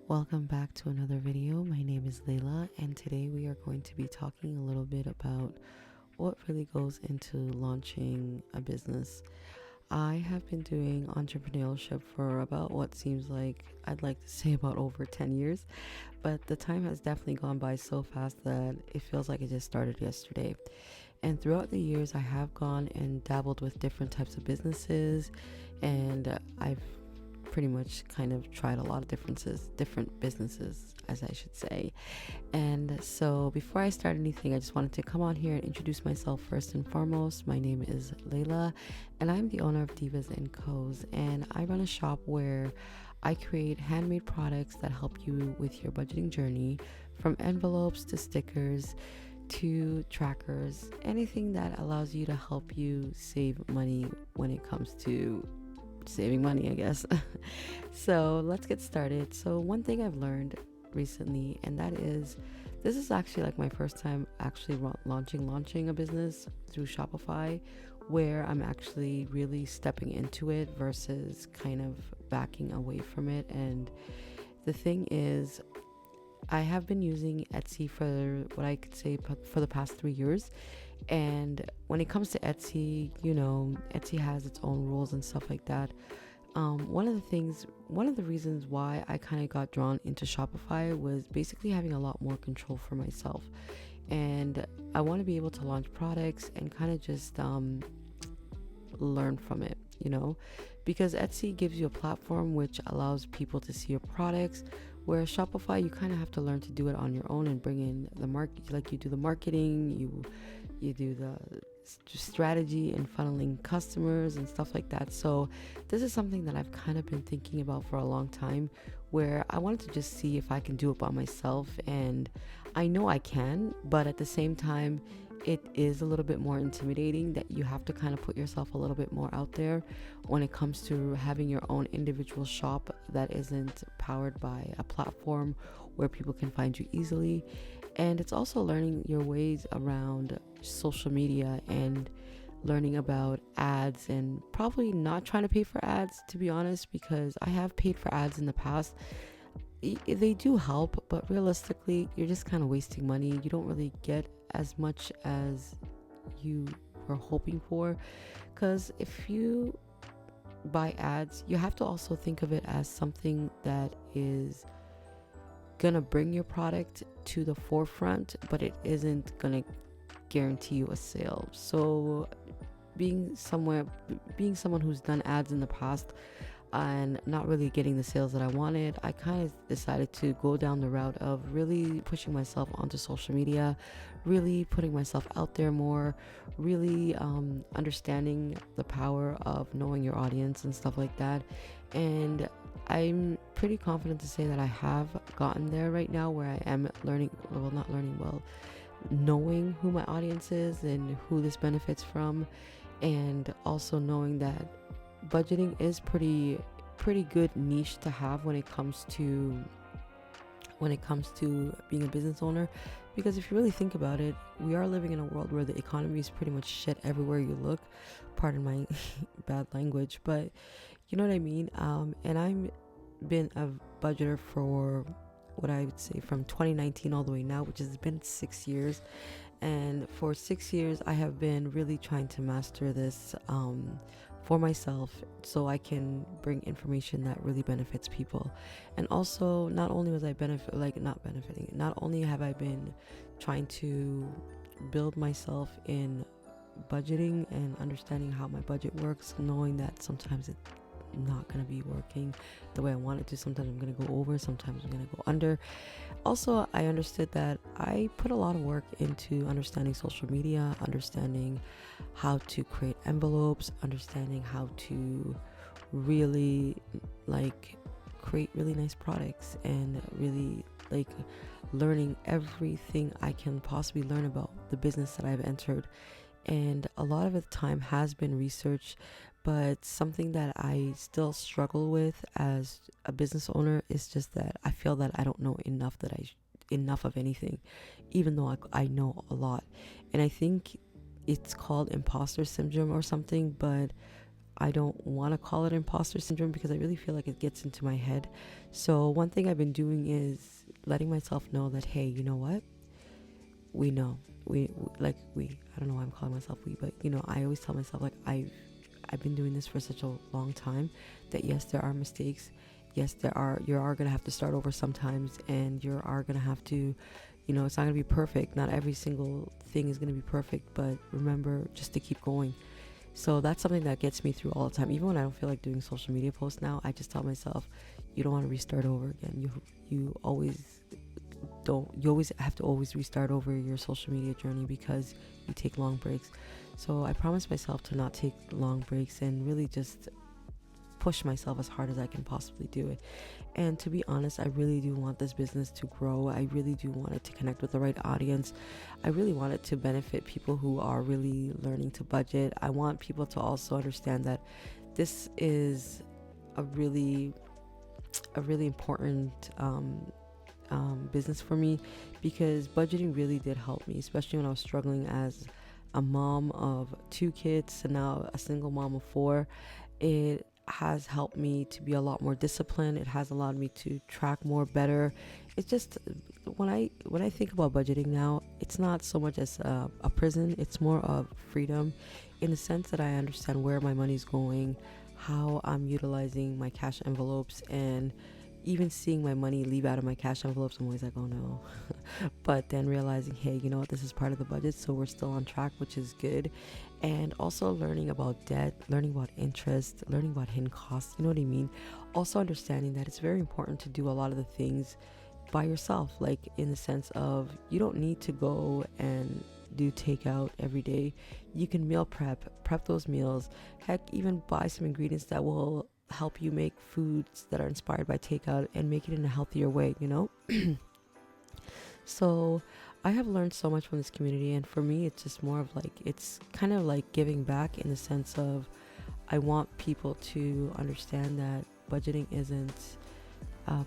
Welcome back to another video. My name is Layla, and today we are going to be talking a little bit about what really goes into launching a business. I have been doing entrepreneurship for about what seems like I'd like to say about over 10 years, but the time has definitely gone by so fast that it feels like it just started yesterday. And throughout the years, I have gone and dabbled with different types of businesses, and I've pretty much kind of tried a lot of different businesses, as I should say. And so before I start anything, I just wanted to come on here and introduce myself first and foremost. My name is Layla, and I'm the owner of Divas & Co's, and I run a shop where I create handmade products that help you with your budgeting journey, from envelopes to stickers to trackers, anything that allows you to help you save money when it comes to saving money, I guess. So let's get started. So one thing I've learned recently, and that is, this is actually like my first time actually launching a business through Shopify, where I'm actually really stepping into it versus kind of backing away from it. And the thing is, I have been using Etsy for what I could say for the past 3 years. And when it comes to Etsy, Etsy has its own rules and stuff like that. One of the reasons why I kind of got drawn into Shopify was basically having a lot more control for myself. And I want to be able to launch products and kind of just learn from it, because Etsy gives you a platform which allows people to see your products, where Shopify, you kind of have to learn to do it on your own and bring in the market. Like, you do the marketing, you do the strategy and funneling customers and stuff like that. So this is something that I've kind of been thinking about for a long time, where I wanted to just see if I can do it by myself. And I know I can, but at the same time, it is a little bit more intimidating that you have to kind of put yourself a little bit more out there when it comes to having your own individual shop that isn't powered by a platform where people can find you easily. And it's also learning your ways around social media and learning about ads, and probably not trying to pay for ads, to be honest, because I have paid for ads in the past. They do help, but realistically, you're just kind of wasting money. You don't really get as much as you were hoping for, because if you buy ads, you have to also think of it as something that is gonna bring your product to the forefront, but it isn't gonna guarantee you a sale. So being someone who's done ads in the past and not really getting the sales that I wanted, I kind of decided to go down the route of really pushing myself onto social media, really putting myself out there more, really understanding the power of knowing your audience and stuff like that. And I'm pretty confident to say that I have gotten there right now, where I am knowing who my audience is and who this benefits from, and also knowing that budgeting is pretty good niche to have when it comes to being a business owner. Because if you really think about it, we are living in a world where the economy is pretty much shit everywhere you look. Pardon my bad language, but you know what I mean. And I'm been a budgeter for what I would say from 2019 all the way now, which has been 6 years. And for 6 years, I have been really trying to master this for myself, so I can bring information that really benefits people. And also, not only have I been trying to build myself in budgeting and understanding how my budget works, knowing that sometimes it's not going to be working the way I want it to. Sometimes I'm going to go over, sometimes I'm going to go under. Also, I understood that I put a lot of work into understanding social media, understanding how to create envelopes, understanding how to really create really nice products, and really learning everything I can possibly learn about the business that I've entered. And a lot of the time has been research, but something that I still struggle with as a business owner is just that I feel that I don't know enough of anything, even though I know a lot. And I think it's called imposter syndrome or something, but I don't want to call it imposter syndrome because I really feel like it gets into my head. So one thing I've been doing is letting myself know that, hey, you know what? We know. I don't know why I'm calling myself we, but I always tell myself, like, I've been doing this for such a long time that yes, there are mistakes. Yes, you are going to have to start over sometimes, and you are going to have to, it's not going to be perfect. Not every single thing is going to be perfect, but remember just to keep going. So that's something that gets me through all the time. Even when I don't feel like doing social media posts now, I just tell myself, you don't want to restart over again. You always don't. You always have to always restart over your social media journey because you take long breaks. So I promise myself to not take long breaks and really just push myself as hard as I can possibly do it. And to be honest, I really do want this business to grow. I really do want it to connect with the right audience. I really want it to benefit people who are really learning to budget. I want people to also understand that this is a really important business for me, because budgeting really did help me, especially when I was struggling as a mom of 2 kids and now a single mom of 4. It has helped me to be a lot more disciplined. It has allowed me to track more better. It's just when I think about budgeting now, it's not so much as a prison. It's more of freedom, in the sense that I understand where my money's going, how I'm utilizing my cash envelopes, and even seeing my money leave out of my cash envelopes, I'm always like, oh no. But then realizing, hey, you know what, this is part of the budget, so we're still on track, which is good. And also learning about debt, learning about interest, learning about hidden costs, you know what I mean? Also understanding that it's very important to do a lot of the things by yourself, like in the sense of you don't need to go and do takeout every day. You can meal prep those meals, heck, even buy some ingredients that will help you make foods that are inspired by takeout and make it in a healthier way, So I have learned so much from this community, and for me it's just more of like, it's kind of like giving back, in the sense of I want people to understand that budgeting isn't a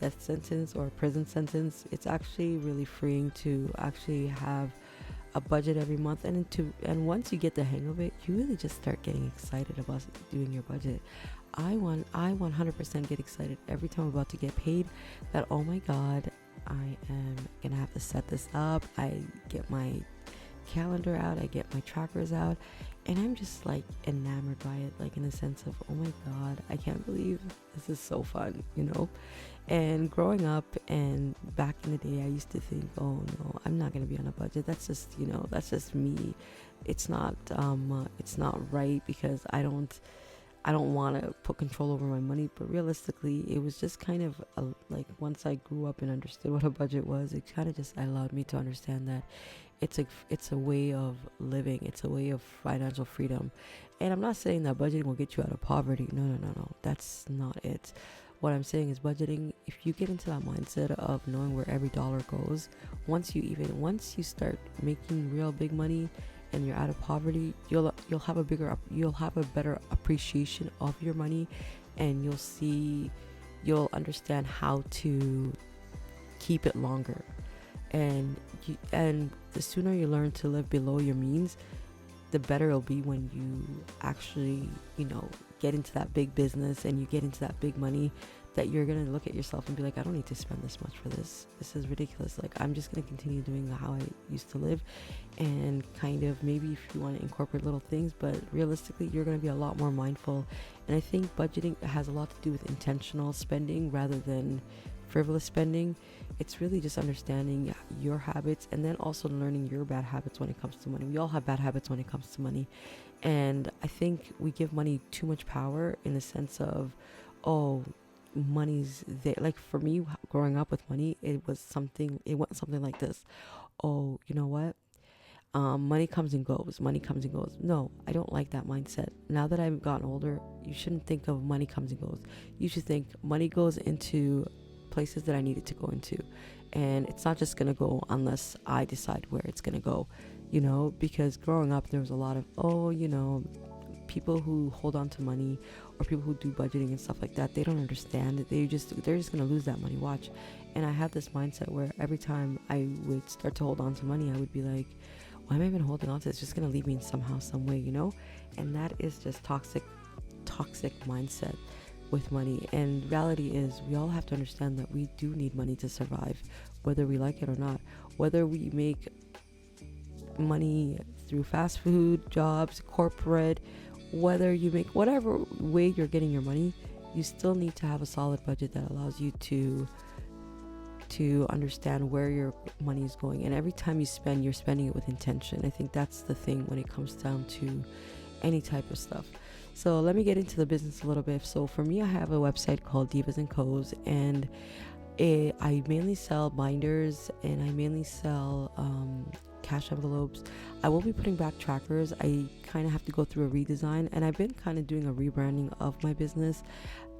death sentence or a prison sentence. It's actually really freeing to actually have a budget every month, and once you get the hang of it, you really just start getting excited about doing your budget. I 100% get excited every time I'm about to get paid, that oh my god, I am gonna have to set this up. I get my calendar out, I get my trackers out, and I'm just like enamored by it, like in the sense of, oh my god, I can't believe this is so fun, And growing up and back in the day, I used to think, oh no, I'm not gonna be on a budget. That's just me. It's not right, because I don't want to put control over my money. But realistically, it was just kind of like, once I grew up and understood what a budget was, it kind of just allowed me to understand that it's a way of living. It's a way of financial freedom. And I'm not saying that budgeting will get you out of poverty. No. That's not it. What I'm saying is, budgeting, if you get into that mindset of knowing where every dollar goes, once you start making real big money and you're out of poverty, you'll have a better appreciation of your money, and you'll understand how to keep it longer. And the sooner you learn to live below your means, the better it'll be when you actually, get into that big business and you get into that big money, that you're going to look at yourself and be like, I don't need to spend this much for this. This is ridiculous. Like, I'm just going to continue doing how I used to live, and kind of maybe if you want to incorporate little things, but realistically, you're going to be a lot more mindful. And I think budgeting has a lot to do with intentional spending rather than frivolous spending. It's really just understanding your habits, and then also learning your bad habits when it comes to money. We all have bad habits when it comes to money. And I think we give money too much power, in the sense of, oh, money's there. Like for me, growing up with money, it went something like this. Oh, you know what? Money comes and goes. No, I don't like that mindset. Now that I've gotten older, you shouldn't think of money comes and goes. You should think money goes into places that I need it to go into. And it's not just going to go unless I decide where it's going to go, because growing up, there was a lot of, people who hold on to money, or people who do budgeting and stuff like that. They don't understand it. They're just going to lose that money. Watch. And I had this mindset where every time I would start to hold on to money, I would be like, why am I even holding on to it? It's just gonna leave me in somehow, some way, you know? And that is just toxic mindset with money. And reality is, we all have to understand that we do need money to survive, whether we like it or not. Whether we make money through fast food jobs, corporate, whether you make whatever way you're getting your money, you still need to have a solid budget that allows you to understand where your money is going. And every time you spend, you're spending it with intention. I think that's the thing when it comes down to any type of stuff. So let me get into the business a little bit. So for me, I have a website called Divas and Co's, and I mainly sell binders, and I mainly sell cash envelopes. I will be putting back trackers. I kind of have to go through a redesign, and I've been kind of doing a rebranding of my business,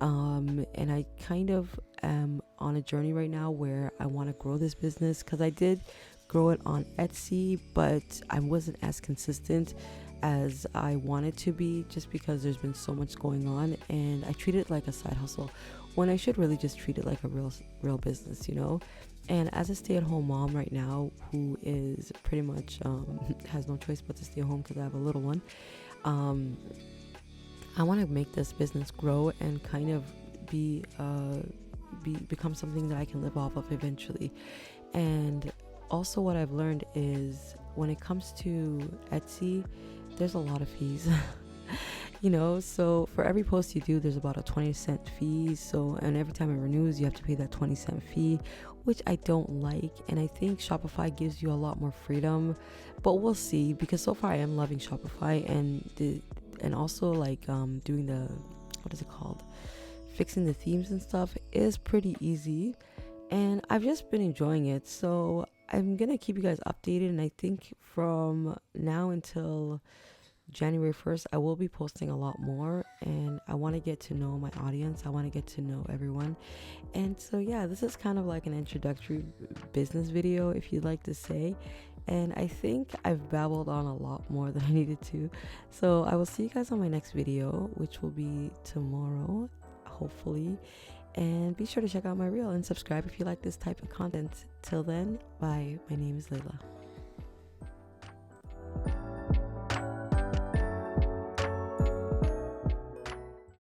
and I kind of am on a journey right now where I want to grow this business, because I did grow it on Etsy, but I wasn't as consistent as I wanted to be, just because there's been so much going on, and I treat it like a side hustle when I should really just treat it like a real business, you know. And as a stay-at-home mom right now, who is pretty much has no choice but to stay home because I have a little one, I want to make this business grow and kind of become something that I can live off of eventually. And also, what I've learned is, when it comes to Etsy, there's a lot of fees. You know, so for every post you do, there's about a 20-cent fee. So, and every time it renews, you have to pay that 20-cent fee, which I don't like. And I think Shopify gives you a lot more freedom, but we'll see, because so far I am loving Shopify, and also like doing the, what is it called, fixing the themes and stuff is pretty easy, and I've just been enjoying it. So I'm gonna keep you guys updated, and I think from now until January 1st, I will be posting a lot more, and I want to get to know my audience. I want to get to know everyone. And so, yeah, this is kind of like an introductory business video, if you'd like to say. And I think I've babbled on a lot more than I needed to. So I will see you guys on my next video, which will be tomorrow, hopefully. And be sure to check out my reel and subscribe if you like this type of content. Till then, bye. My name is Layla.